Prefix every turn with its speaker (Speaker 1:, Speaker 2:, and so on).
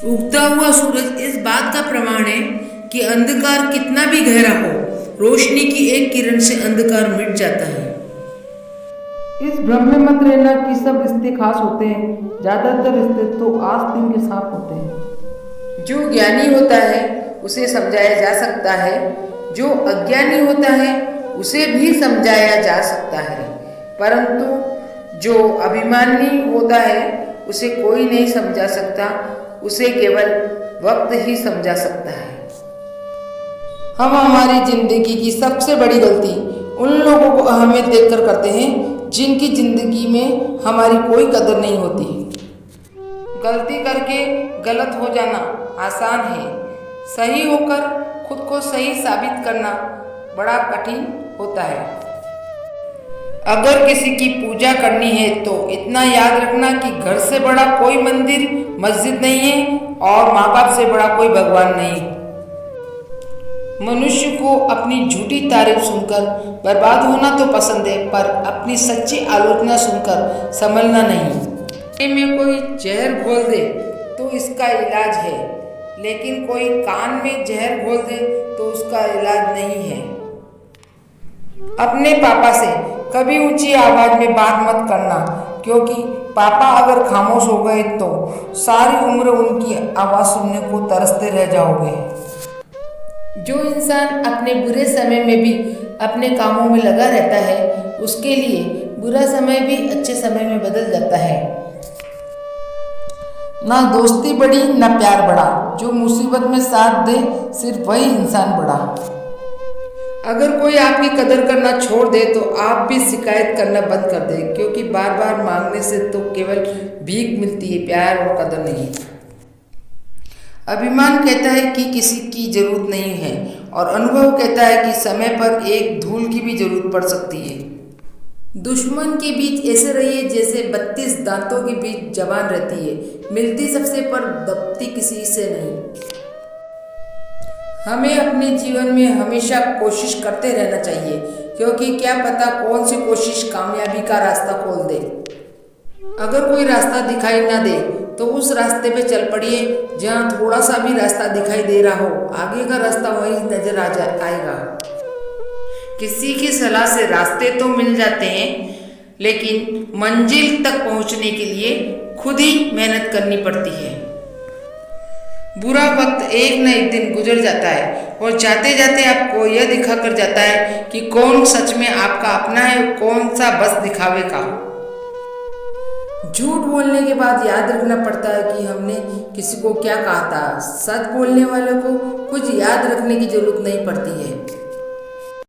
Speaker 1: उगता हुआ सूरज इस बात का प्रमाण है कि अंधकार कितना भी गहरा हो, रोशनी की एक किरण से अंधकार मिट जाता है।
Speaker 2: इस भ्रम में मत रहना कि सब रिश्ते खास होते हैं। ज्यादातर रिश्ते तो आस्तीन के सांप होते हैं।
Speaker 1: जो ज्ञानी होता है उसे समझाया जा सकता है, जो अज्ञानी होता है उसे भी समझाया जा सकता है, परंतु जो अभिमानी होता है उसे कोई नहीं समझा सकता, उसे केवल वक्त ही समझा सकता है।
Speaker 2: हम हमारी जिंदगी की सबसे बड़ी गलती उन लोगों को अहमियत देकर करते हैं जिनकी जिंदगी में हमारी कोई कदर नहीं होती। गलती करके गलत हो जाना आसान है, सही होकर खुद को सही साबित करना बड़ा कठिन होता है। अगर किसी की पूजा करनी है तो इतना याद रखना कि घर से बड़ा कोई मंदिर मस्जिद नहीं है और माँ बाप से बड़ा कोई भगवान नहीं। मनुष्य को अपनी झूठी तारीफ सुनकर बर्बाद होना तो पसंद है, पर अपनी सच्ची आलोचना सुनकर संभलना नहीं।
Speaker 1: में कोई जहर घोल दे तो इसका इलाज है, लेकिन कोई कान में जहर घोल दे तो उसका इलाज नहीं है।
Speaker 2: अपने पापा से कभी ऊंची आवाज में बात मत करना, क्योंकि पापा अगर खामोश हो गए तो सारी उम्र उनकी आवाज सुनने को तरसते रह जाओगे।
Speaker 1: जो इंसान अपने बुरे समय में भी अपने कामों में लगा रहता है, उसके लिए बुरा समय भी अच्छे समय में बदल जाता है।
Speaker 2: ना दोस्ती बड़ी ना प्यार बड़ा, जो मुसीबत में साथ दे सिर्फ वही इंसान बड़ा।
Speaker 1: अगर कोई आपकी कदर करना छोड़ दे तो आप भी शिकायत करना बंद कर दे, क्योंकि बार बार मांगने से तो केवल भीख मिलती है, प्यार और कदर नहीं।
Speaker 2: अभिमान कहता है कि किसी की जरूरत नहीं है और अनुभव कहता है कि समय पर एक धूल की भी जरूरत पड़ सकती है।
Speaker 1: दुश्मन के बीच ऐसे रहिए जैसे 32 दांतों के बीच जबान रहती है, मिलती सबसे पर दबती किसी से नहीं।
Speaker 2: हमें अपने जीवन में हमेशा कोशिश करते रहना चाहिए, क्योंकि क्या पता कौन सी कोशिश कामयाबी का रास्ता खोल दे। अगर कोई रास्ता दिखाई ना दे तो उस रास्ते पे चल पड़िए जहाँ थोड़ा सा भी रास्ता दिखाई दे रहा हो, आगे का रास्ता वही नजर आएगा।
Speaker 1: किसी की सलाह से रास्ते तो मिल जाते हैं, लेकिन मंजिल तक पहुंचने के लिए खुद ही मेहनत करनी पड़ती है।
Speaker 2: बुरा वक्त एक न एक दिन गुजर जाता है और जाते जाते आपको यह दिखा कर जाता है कि कौन सच में आपका अपना है, कौन सा बस दिखावे का। झूठ बोलने के बाद याद रखना पड़ता है कि हमने किसी को क्या कहा था। सच बोलने वाले को कुछ याद रखने की जरूरत नहीं पड़ती है।